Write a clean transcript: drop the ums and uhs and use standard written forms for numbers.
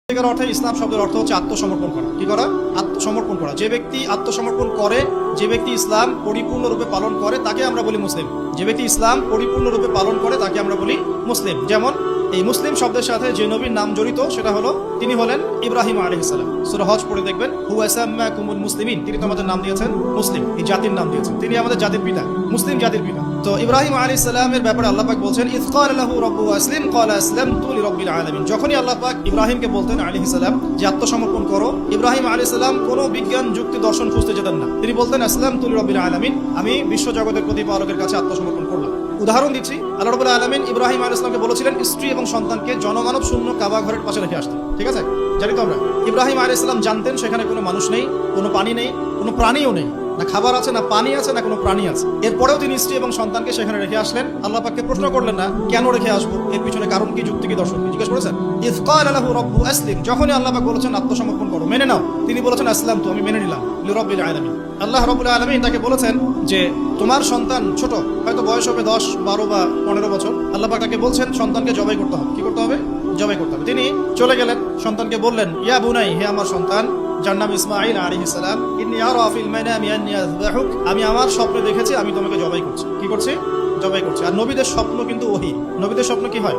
সত্যিকার অর্থে ইসলাম শব্দের অর্থ হচ্ছে আত্মসমর্পণ করা। কি করা? আত্মসমর্পণ করা। যে ব্যক্তি আত্মসমর্পণ করে, যে ব্যক্তি ইসলাম পরিপূর্ণরূপে পালন করে, তাকে আমরা বলি মুসলিম। যে ব্যক্তি ইসলাম পরিপূর্ণরূপে পালন করে তাকে আমরা বলি মুসলিম। যেমন এই মুসলিম শব্দের সাথে যে নবীর নাম জড়িত সেটা হলো, তিনি হলেন ইব্রাহিম আলাইহিস সালাম। সূরা হজ পড়ে দেখবেন, হুয়া সাম্মাকুমুল মুসলিমিন, তিনি তো আমাদের নাম দিয়েছেন মুসলিম, এই জাতির নাম দিয়েছেন, তিনি আমাদের জাতির পিতা, মুসলিম জাতির পিতা। তো ইব্রাহিম আলাইহিস সালামের ব্যাপারে আল্লাহ পাক বলছেন, ইয ক্বালা লাহু রাব্বুহু আসলিম ক্বালা আসলামতু লিরাব্বিল আলামিন। যখনই আল্লাহ পাক ইব্রাহিমকে বলতেন আলাইহিস সালাম যে আত্মসমর্পণ করো, ইব্রাহিম আলাইহিস সালাম কোনো বিজ্ঞান যুক্তি দর্শন খুঁজতে যেতেন না, তিনি বলতেন আসলামতু লিরাব্বিল আলামিন, আমি বিশ্ব জগতের প্রতিপালকের কাছে আত্মসমর্পণ করলাম। উদাহরণ দিচ্ছি, আল্লাহ রাব্বুল আলামিন ইব্রাহিম আলাইহিস সালামকে বলেছিলেন স্ত্রী এবং সন্তানকে জনমানব শূন্য কাবা ঘরের পাশে রেখে আসতে। ঠিক আছে, জানি তো আমরা। ইব্রাহিম আলাইহিস সালাম জানতেন সেখানে কোনো মানুষ নেই, কোনো পানি নেই, কোনো প্রাণীও নেই, না খাবার আছে, না পানি আছে, না কোনো প্রাণী আছে। এরপরেও তিনি স্ত্রী এবং সন্তানকে সেখানে রেখে আসলেন। আল্লাহ পাককে প্রশ্ন করলেন না কেন রেখে আসবো, এর পিছনে কারণ কি, যুক্তি কি, দর্শন কি, জিজ্ঞেস করেছেন। ইয ক্বালা লাহু রাব্বুহু আসলিম, যখনই আল্লাহ পাক বলেছেন আত্মসমর্পণ করো, মেনে নাও, তিনি বলেছেন আসলামতু, আমি মেনে নিলাম, লিরাব্বিল আলামিন। আল্লাহ রাব্বুল আলামিন তাকে বলেছেন যে তোমার সন্তান ছোট, হয়তো বয়স হবে 10, 12 বা 15 বছর। আল্লাহ পাক তাকে বলছেন সন্তানকে জবাই করতে হবে। কি করতে হবে? জবাই করতে হবে। তিনি চলে গেলেন, সন্তানকে বললেন, ইয়া বুনাই, হে আমার সন্তান, যার নাম ইসমাঈল আলাইহিস সালাম, ইন্নী আরা ফিল মানামি আন্নী আযবাহুক, আমি আমার স্বপ্নে দেখেছি আমি তোমাকে জবাই করছি। কি করছি? জবাই করছি। আর নবীদের স্বপ্ন কিন্তু ওহী। নবীদের স্বপ্ন কি হয়?